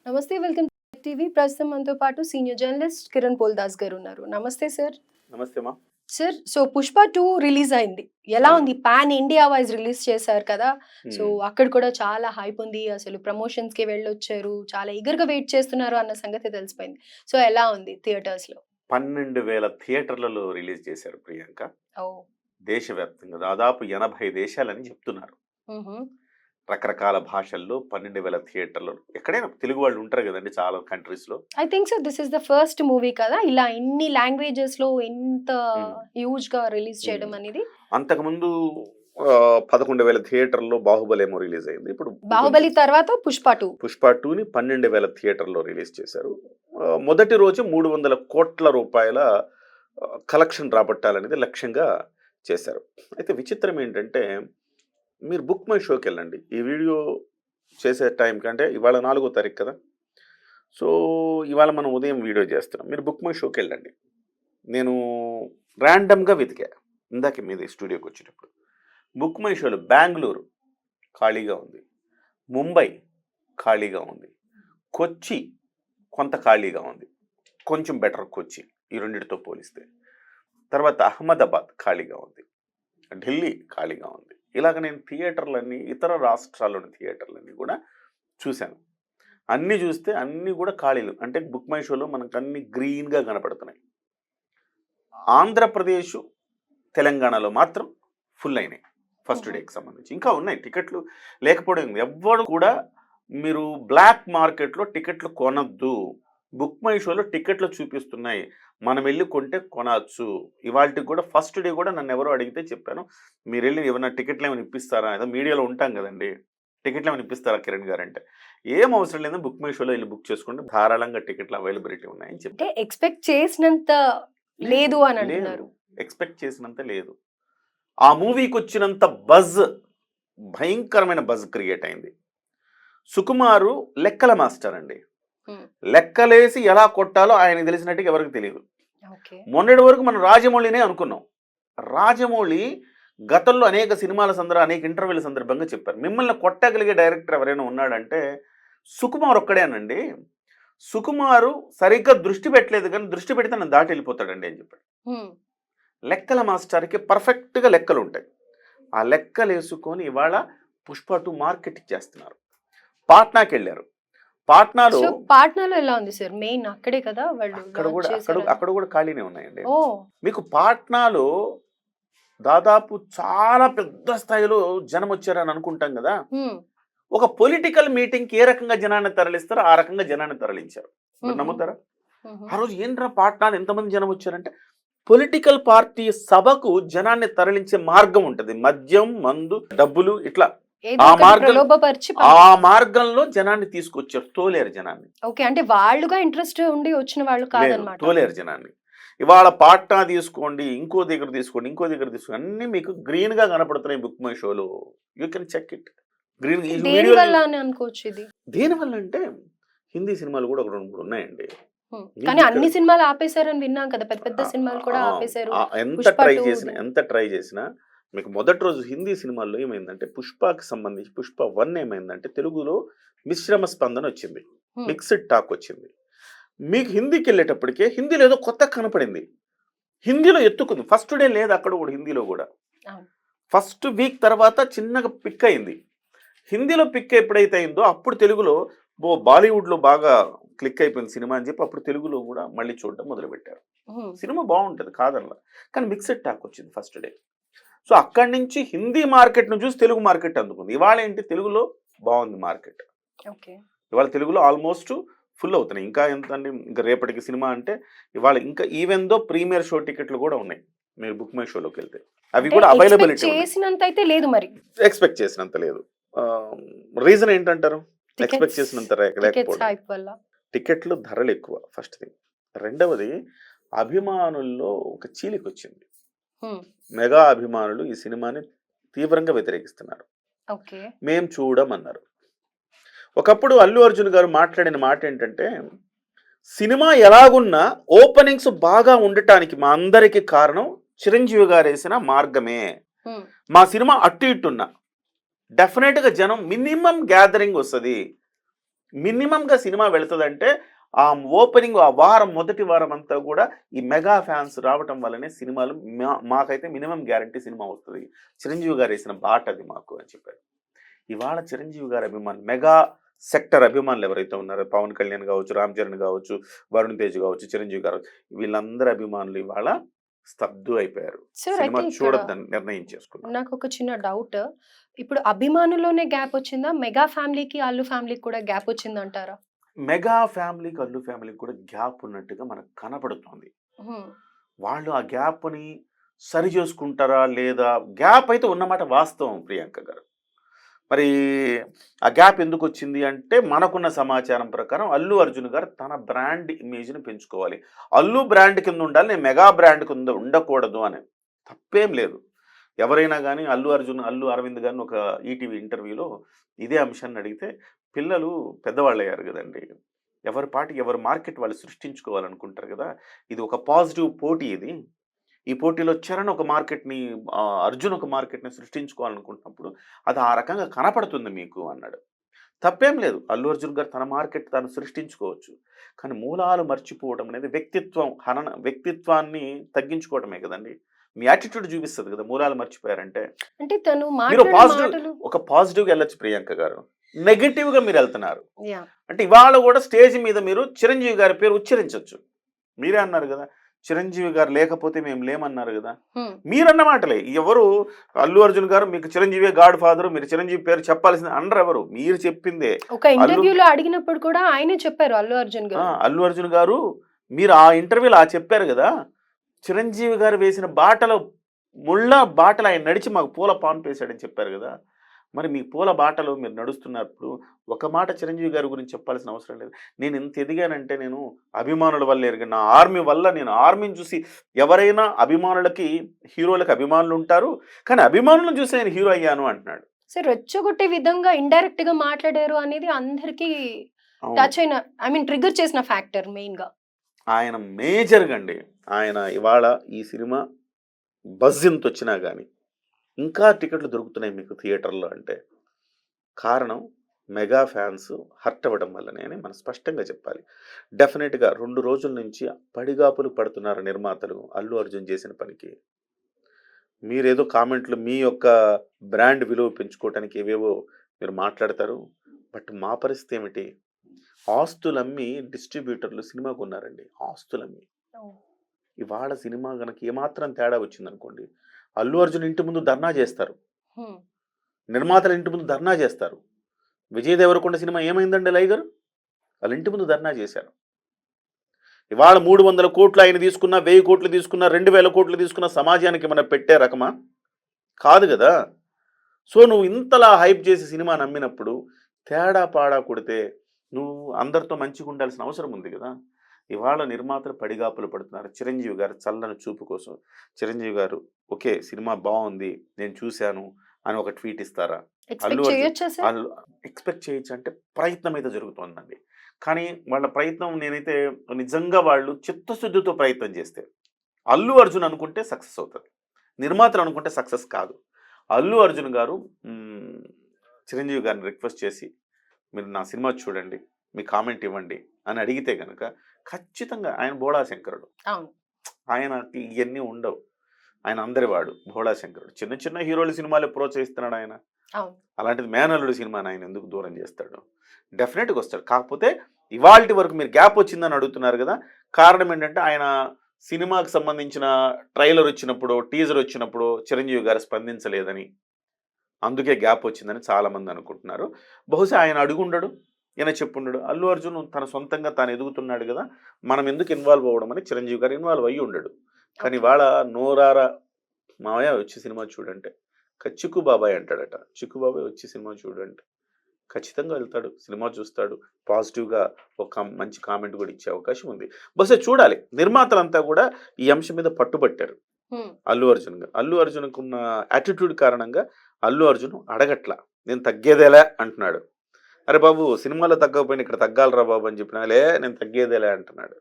నమస్తే. Welcome to TV. ప్రస్తుతం మనతో పాటు సీనియర్ జర్నలిస్ట్ కిరణ్ పోల్దాస్ గారు ఉన్నారు. నమస్తే సార్. నమస్తే మా. సార్, సో 'పుష్ప 2' రిలీజ్ అయింది. ఎలా అవును. ఉంది? పాన్ ఇండియా వైస్ రిలీజ్ చేశారు కదా! సో హ్మ్. అక్కడ కూడా చాలా హైప్ ఉంది. అసలు ప్రమోషన్స్‌కి వెళ్ళొచ్చారు. చాలా ఈగర్‌గా వెయిట్ చేస్తున్నారు అన్న సంగతి తెలిసిపోయింది. సో ఎలా ఉంది థియేటర్స్‌లో? 12,000 థియేటర్లలో రిలీజ్ చేశారు ప్రియాంక. ఓహ్! దేశవ్యాప్తంగా దాదాపు 80 దేశాలని చెప్తున్నారు. హుహు. రకరకాల భాషల్లో 12,000 థియేటర్లు. ఎక్కడైనా తెలుగు వాళ్ళు ఉంటారు కదండీ చాలా కంట్రీస్‌లో. I think so this is the first movie కదా! ఇలా ఇన్ని లాంగ్వేజెస్‌లో ఇంత హ్మ్. హ్యూజ్‌గా రిలీజ్ హ్మ్. చేయడం అనేది. అంతకుముందు 11,000 థియేటర్‌లో 'బాహుబలి' ఏమో రిలీజ్ అయింది. ఇప్పుడు 'బాహుబలి' తర్వాత 'పుష్ప 2'. 'పుష్ప 2'ని 12,000 థియేటర్‌లో రిలీజ్ చేశారు. మొదటి రోజు 300 కోట్ల రూపాయల కలెక్షన్ రాబట్టాలనేది లక్ష్యంగా చేశారు. అయితే విచిత్రం ఏంటంటే మీరు బుక్ మై షోకెళ్ళండి. ఈ వీడియో చేసే టైం కంటే ఇవాళ 4వ తారీఖు కదా! సో, ఇవాళ మనం ఉదయం వీడియో చేస్తున్నాం. మీరు బుక్ మై షోకెళ్ళండి. నేను ర్యాండమ్‌గా వెతికా. ఇందాకే మీది స్టూడియోకొచ్చేటప్పుడు. బుక్ మై షోలో బెంగుళూరు ఖాళీగా ఉంది. ముంబై ఖాళీగా ఉంది. కొచ్చి కొంత ఖాళీగా ఉంది. కొంచెం బెటర్ కొచ్చి ఈ రెండిటితో పోలిస్తే. తర్వాత అహ్మదాబాద్ ఖాళీగా ఉంది. ఢిల్లీ ఖాళీగా ఉంది. ఇలాగ నేను థియేటర్లన్నీ ఇతర రాష్ట్రాల్లోని థియేటర్లన్నీ కూడా చూశాను. అన్నీ చూస్తే అన్నీ కూడా ఖాళీలు. అంటే బుక్ మై షోలో మనకు అన్నీ గ్రీన్‌గా కనపడుతున్నాయి. ఆంధ్రప్రదేశు, తెలంగాణలో మాత్రం ఫుల్ అయినాయి. ఫస్ట్ హుహు. డేకి సంబంధించి. ఇంకా ఉన్నాయి టికెట్లు లేకపోవడం ఏంది. ఎవ్వడు కూడా మీరు బ్లాక్ మార్కెట్‌లో టికెట్లు కొనొద్దు. బుక్ మై షోలో టికెట్లు చూపిస్తున్నాయి. మనం వెళ్లి కొంటే కొనొచ్చు. ఇవాల్టికి కూడా ఫస్ట్ డే కూడా నన్నెవరో అడిగితే చెప్పాను. మీరెళ్లి ఏమన్నా టికెట్లేమైనా ఇప్పిస్తారా? ఏదో మీడియాలో ఉంటాం గదండీ! టికెట్లేమైనా ఇప్పిస్తారా కిరణ్ గారంటే, ఏం అవసరం లేదు బుక్ మై షోలో ఎళ్లి బుక్ చేసుకోండి. ధారాళంగా టికెట్ల అవైలబిలిటీ ఉన్నాయని అంటే చెప్పారు. ఎక్స్‌పెక్ట్ చేసినంత లేదు అని లేదు. అంటున్నారు. ఎక్స్‌పెక్ట్ చేసినంత లేదు. ఆ మూవీకొచ్చినంత బజ్ భయంకరమైన బజ్ క్రియేట్ అయింది. సుకుమారు లెక్కల మాస్టర్ అండి. హ్మ్. లెక్కలేసి ఎలా కొట్టాలో ఆయనకి తెలిసినట్టుగా ఎవరికీ తెలీదు. ఓకే. మొన్నటి వరకు మనం రాజమౌళినే అనుకున్నాం. రాజమౌళి గతంలో అనేక అనేక ఇంటర్వ్యూల సందర్భంగా చెప్పారు. మిమ్మల్ని కొట్టగలిగే డైరెక్టర్ ఎవరైనా ఉన్నాడంటే సుకుమార్ ఒక్కడేనండి. సుకుమారు సరిగ్గా దృష్టి పెట్టలేదు కానీ దృష్టి పెడితే నన్ను దాటి వెళ్ళిపోతాడండి అని చెప్పాడు. హ్మ్. లెక్కల మాస్టర్‌కి పర్ఫెక్ట్‌గా లెక్కలుంటాయి. ఆ లెక్కలేసుకొని ఇవాళ 'పుష్ప 2' మార్కెటింగ్ చేస్తున్నారు. పాట్నాకెళ్లారు. పాట్నాలో సో పాట్నాలో ఎలా ఉంది సార్? మెయిన్ అక్కడే కదా వాళ్ళు అక్కడ లాంచ్ కూడా చేశారని. అక్కడ కూడా ఖాళీనే ఉన్నాయండి. ఓహ్! మీకు పాట్నాలో దాదాపు చాలా పెద్ద స్థాయిలో జనమొచ్చారని అనుకుంటాం గదా! హ్మ్. ఒక పొలిటికల్ మీటింగ్‌కి ఏ రకంగా జనాన్ని తరలిస్తారో ఆ రకంగా జనాన్ని తరలించారు. మీరు హుహు. నమ్ముతారా? హుహు. ఆ రోజు ఏంట్రా పాట్నాలో ఎంతమంది జనమొచ్చారంటే పొలిటికల్ పార్టీ సభకు జనాన్ని తరలించే మార్గం ఉంటది. మద్యం, మందు, డబ్బులు ఇట్లా ఏదో ఆ ఒకటి మార్గం ప్రలోభపరిచి ఆ మార్గంలో జనాన్ని తీసుకొచ్చారు. తోలేరు జనాన్ని. ఓకే. అంటే వాళ్ళుగా ఇంట్రెస్ట్ ఉండి వచ్చిన వాళ్ళు లేదు. కాదనమాట. తోలేరు జనాన్ని. ఇవాళ పాట్నా తీసుకోండి, ఇంకో దగ్గర తీసుకోండి, ఇంకో దగ్గర తీసుకోండి. అన్నీ మీకు గ్రీన్‌గా కనపడుతున్నాయి బుక్ మై షోలో. You can check it. Green ఈ వీడియోలు దేనివల్ల అని అనుకోవచ్చు ఇది? దేనివల్ల అంటే హిందీ సినిమాలు కూడా ఒక 2, 3 ఉన్నాయండి. హ్మ్. కానీ మీకిక్కడ అన్ని సినిమాలు ఆపేసారని విన్నాం కదా! పెద్ద పెద్ద ఆహ్, సినిమాలు కూడా ఆ! ఆపేసారు. ఎంత 'పుష్ప ట్రై 2' చేసినా, ఎంత ట్రై చేసినా మీకు మొదటి రోజు హిందీ సినిమాల్లో ఏమైందంటే 'పుష్పకి' సంబంధించి 'పుష్ప 1' ఏమైందంటే తెలుగులో మిశ్రమ స్పందన వచ్చింది. హ్మ్. మిక్స్డ్ టాక్ వచ్చింది. మీకు హిందీకెళ్ళేటప్పటికే హిందీలో ఏదో కొత్తగా కనపడింది. హిందీలో ఎత్తుకుంది. ఫస్ట్ డే లేదు అక్కడ కూడా హిందీలో కూడా. అవును. ఫస్ట్ వీక్ తర్వాత చిన్నగా పిక్ అయింది. హిందీలో పిక్ ఎప్పుడైతే అయిందో అప్పుడు తెలుగులో బాలీవుడ్‌లో బాగా క్లిక్ అయిపోయింది సినిమా అని చెప్పి అప్పుడు తెలుగులో కూడా మళ్ళీ చూడడం మొదలుపెట్టారు. హ్మ్. సినిమా బావుంటది కాదనలా. కానీ మిక్స్డ్ టాక్ వచ్చింది ఫస్ట్ డే. సో అక్కడి నుంచి హిందీ మార్కెట్‌ని చూసి తెలుగు మార్కెట్ అందుకుంది. ఇవాళ ఏంటి తెలుగులో బావుంది మార్కెట్. ఓకే. ఇవాళ తెలుగులో ఆల్మోస్ట్ ఫుల్ అవుతున్నాయి. ఇంకా ఎంతండి ఇంకా రేపటికి సినిమా అంటే ఇవాళ ఇంకా ఈవెన్ దో ప్రీమియర్ షో టికెట్లు కూడా ఉన్నాయి. మీరు బుక్ మై షోలోకెళ్తే. అవి అంటే కూడా ఎక్స్‌పెక్ట్ అవైలబిలిటీ ఉన్నాయి. చేసినంత అయితే లేదు మరి. ఎక్స్‌పెక్ట్ చేసినంత లేదు. రీజన్ ఏంటంటారు? ఎక్స్‌పెక్ట్ టికెట్స్ చేసినంత టికెట్స్ లేకపోవడం. హైప్ వల్ల. టికెట్లు ధరలెక్కువ ఫస్ట్ థింగ్. రెండవది అభిమానుల్లో ఒక చీలికొచ్చింది. హ్మ్. మెగా అభిమానులు ఈ సినిమాని తీవ్రంగా వ్యతిరేకిస్తున్నారు. ఓకే. మేం చూడమన్నారు. ఒకప్పుడు అల్లు అర్జున్ గారు మాట్లాడిన మాటేంటంటే, సినిమా ఎలాగున్నా ఓపెనింగ్స్ బాగా ఉండటానికి మా అందరికి కారణం చిరంజీవి గారేసిన మార్గమే. హ్మ్. మా సినిమా అటు ఇటున్నా డెఫినెట్‌గా జనం మినిమమ్ గ్యాదరింగ్ వస్తది. మినిమంగా సినిమా వెళుతుందంటే ఆ ఓపెనింగ్ ఆ వారం మొదటి వారం అంతా కూడా ఈ మెగా ఫ్యాన్స్ రావటం వల్లనే సినిమాలు మాకైతే మినిమం గ్యారంటీ సినిమా వస్తుంది. చిరంజీవి గారు వేసిన బాట అది మాకు అని చెప్పారు. ఇవాళ చిరంజీవి గారి అభిమానులు మెగా సెక్టర్ అభిమానులు ఎవరైతే ఉన్నారో పవన్ కళ్యాణ్ కావచ్చు, రామ్ చరణ్ కావచ్చు, వరుణ్ తేజ్ కావచ్చు, చిరంజీవి గారు వీళ్ళందరి అభిమానులు ఇవాళ స్తబ్దు అయిపోయారు. సార్ సినిమా అయితే ఇక్కడ చూడొద్దని నిర్ణయం చేసుకున్నారు. నాకొక చిన్న డౌట్. ఇప్పుడు 'అభిమాను'లోనే గ్యాప్ వచ్చిందా? 'మెగా ఫ్యామిలీకి', 'అల్లు ఫ్యామిలీకి' కూడా గ్యాప్ వచ్చిందంటారా? మెగా ఫ్యామిలీకి, అల్లు ఫ్యామిలీకి కూడా గ్యాప్ ఉన్నట్టుగా మనకు కనపడుతోంది. హ్మ్. వాళ్ళు ఆ గ్యాప్‌ని సరి చేసుకుంటారా? లేదా? గ్యాప్ అయితే ఉన్నమాట వాస్తవం ప్రియాంక గారు. మరి ఆ గ్యాప్ ఎందుకొచ్చింది అంటే, మనకున్న సమాచారం ప్రకారం అల్లు అర్జున్ గారు తన బ్రాండ్ ఇమేజ్‌ని పెంచుకోవాలి. అల్లు బ్రాండ్ కింద ఉండాలి. నేను మెగా బ్రాండ్ కింద ఉండకూడదు అని. తప్పేం లేదు. ఎవరైనా గాని అల్లు అర్జున్, అల్లు అరవింద్ గారిని ఒక ఈటీవీ ఇంటర్వ్యూలో ఇదే అంశాన్ని అడిగితే, పిల్లలు పెద్దవాళ్ళయ్యారు గదండీ! ఎవరి పాటికి ఎవరి మార్కెట్ వాళ్ళు సృష్టించుకోవాలనుకుంటారు గదా! ఇది ఒక పాజిటివ్ పోటీ ఇది. ఈ పోటీలో చరణ్ ఒక మార్కెట్‌ని అర్జున్ ఒక మార్కెట్‌ని సృష్టించుకోవాలనుకుంటున్నప్పుడు అది ఆ రకంగా కనపడుతుంది మీకు అన్నాడు. తప్పేం లేదు. అల్లు అర్జున్ గారు తన మార్కెట్ తాను సృష్టించుకోవచ్చు. కానీ మూలాలు మర్చిపోవడం అనేది వ్యక్తిత్వాన్ని తగ్గించుకోవడమే గదండీ! మీ యాటిట్యూడ్ చూపిస్తది గదా! మూలాలు మర్చిపోయారంటే. అంటే తను మీరు మాట్లాడే మాటలు ఒక పాజిటివ్‌గా ఎళ్ళొచ్చు ప్రియాంక గారు. నెగెటివ్‌గా మీరెళ్తున్నారు. యాహ్! అంటే ఇవాళ గూడా స్టేజ్ మీద మీరు చిరంజీవి గారి పేరు ఉచ్చరించొచ్చు. మీరే అన్నారు గదా! చిరంజీవి గారు లేకపోతే మేము లేమన్నారు గదా! హ్మ్. మీరన్న మాటలే. ఎవరు అల్లు అర్జున్ గారు మీకు చిరంజీవే గాడ్ ఫాదర్. మీరు చిరంజీవి పేరు చెప్పాల్సింది అనరెవరు. మీరు చెప్పిందే. ఒక అల్లు ఇంటర్వ్యూలో అడిగినప్పుడు కూడా ఆయనే చెప్పారు 'అల్లు అర్జున్' గారు. అల్లు అర్జున్ గారు మీరు ఆ ఇంటర్వ్యూలో చెప్పారు గదా! చిరంజీవి గారు వేసిన బాటలో బాటలో ఆయన నడిచి మాకు పూల పాన్పేసాడని చెప్పారు గదా! మరి మీ పూల బాటలో మీరు నడుస్తున్నప్పుడు ఒక మాట చిరంజీవి గారి గురించి చెప్పాల్సిన అవసరం లేదు. నేను ఇంత ఎదిగానంటే నేను అభిమానుల వల్ల ఎదిగాను. నా ఆర్మీ వల్ల నేను ఆర్మీని చూసి ఎవరైనా హీరోలకి అభిమానులుంటారు. కానీ అభిమానులను చూసి నేను హీరో అయ్యాను అంటున్నాడు. సో రెచ్చగొట్టే విధంగా ఇండైరెక్ట్‌గా మాట్లాడారు అనేది అందరికీ అవును. టచ్ అయిన ఐ మీన్ ట్రిగ్గర్ చేసిన ఫ్యాక్టర్ మెయిన్‌గా. ఆయన మేజర్‌గా అండి. ఆయన ఇవాళ ఈ సినిమా బజ్ ఇంతొచ్చినా గాని ఇంకా టికెట్లు దొరుకుతున్నాయి మీకు థియేటర్‌లో అంటే, కారణం మెగా ఫ్యాన్స్ హర్ట్ అవ్వడం వల్లనే అని మనం స్పష్టంగా చెప్పాలి. డెఫినిట్‌గా 2 రోజుల నుంచి పడిగాపులు పడుతున్నారు నిర్మాతలు అల్లు అర్జున్ చేసిన పనికి. మీరేదో కామెంట్‌లు మీ యొక్క బ్రాండ్ విలువ పెంచుకోవటానికి ఏవేవో మీరు మాట్లాడతారు. బట్ మా పరిస్థితి ఏమిటి? ఆస్తులమ్మి డిస్ట్రిబ్యూటర్లు సినిమా కొన్నారండి. ఆస్తులమ్మి. ఓహ్! ఇవాళ సినిమా గనక ఏమాత్రం తేడా వచ్చిందనుకోండి, అల్లు అర్జున్ ఇంటి ముందు ధర్నా చేస్తారు. హ్మ్. నిర్మాతల ఇంటి ముందు ధర్నా చేస్తారు. 'విజయ్ దేవరకొండ' సినిమా ఏమైందండి లైగర్? ఆళ్ళ ఇంటి ముందు ధర్నా చేశారు. ఇవాళ 300,00,00,000 ఆయన తీసుకున్నా, 1000,00,00,000 తీసుకున్నా, 2,000,00,00,000 తీసుకున్నా సమాజానికి ఏమన్నా పెట్టే రకమా? కాదు గదా! సో, నువ్వు ఇంతలా హైప్ చేసి సినిమా నమ్మినప్పుడు, తేడా పాడా కొడితే, నువ్వు అందరితో మంచిగుండాల్సిన అవసరం ఉంది గదా! ఇవాళ నిర్మాతలు పడిగాపులు పడుతున్నారు. చిరంజీవి గారు చల్లని చూపు కోసం. చిరంజీవి గారు ఓకే. సినిమా బావుంది. నేను చూసాను అని ఒక ట్వీట్ ఇస్తారా? అల్లు ఎక్స్‌పెక్ట్ అర్జున్ చేయొచ్చా సార్? ఆళ్ళు ఎక్స్‌పెక్ట్ చేయొచ్చంటే ప్రయత్నం అయితే జరుగుతోందండి. కానీ వాళ్ళ ప్రయత్నం నేనైతే నిజంగా వాళ్ళు చిత్తశుద్ధితో ప్రయత్నం చేస్తే, అల్లు అర్జున్ అనుకుంటే సక్సెస్ అవుతది. నిర్మాతలు అనుకుంటే సక్సెస్ కాదు. అల్లు అర్జున్ గారు హ్మ్, చిరంజీవి గారిని రిక్వెస్ట్ చేసి, "మీరు నా సినిమా చూడండి. మీ కామెంట్ ఇవ్వండి" అని అడిగితే గనక ఖచ్చితంగా ఆయన బోళా శంకరుడు. అవును. ఆయనకి ఇయన్నీ ఉండవు. ఆయన అందరివాడు భోళా శంకరుడు. చిన్న చిన్న హీరోల సినిమాలే ప్రోత్సహిస్తున్నాడు ఆయన. అవును. అలాంటిది అలాంటిది 'మేనల్లుడు' సినిమాని ఆయన ఎందుకు దూరం చేస్తాడు? డెఫినెట్‌గా వస్తాడు. కాకపోతే ఇవాల్టి వరకు మీరు గ్యాప్ వచ్చిందని అడుగుతున్నారు గదా! కారణం ఏంటంటే ఆయన సినిమాకి సంబంధించిన ట్రైలర్ వచ్చినప్పుడో, టీజర్ వచ్చినప్పుడో చిరంజీవి గారు స్పందించలేదని, అందుకే గ్యాప్ వచ్చిందని చాలామంది అనుకుంటున్నారు. బహుశా ఆయన అడుగుండడు. ఈయన చెప్పుండడు. అల్లు అర్జున్ తన సొంతంగా తాను ఎదుగుతున్నాడు గదా! మనం ఎందుకు ఇన్వాల్వ్ అవ్వడం అని చిరంజీవి గారు ఇన్వాల్వ్ అయ్యి ఉండడు. కానీ ఓకే. ఇవాళ నోరారా మావయ్య వచ్చి సినిమా చూడంటే, చిక్కు బాబాయ్ అంటాడట. చిక్కు బాబాయ్ వచ్చి సినిమా చూడంటే ఖచ్చితంగా వెళ్తాడు. సినిమా చూస్తాడు. పాజిటివ్‌గా ఒక మంచి కామెంట్ గూడా ఇచ్చే అవకాశం ఉంది. బహుశా చూడాలి. నిర్మాతలంతా గూడా ఈ అంశం మీద పట్టుబట్టారు. హ్మ్. అల్లు అర్జున్ గారు. అల్లు అర్జున్‌కున్న యాటిట్యూడ్ కారణంగా అల్లు అర్జున్ అడగట్ల. నేను తగ్గేదేలే అంటున్నాడు. అరె బాబు! సినిమాలో తగ్గకపోయినా ఇక్కడ తగ్గాలిరా బాబు అని చెప్పినా, నేను తగ్గేదేలే అంటున్నాడు.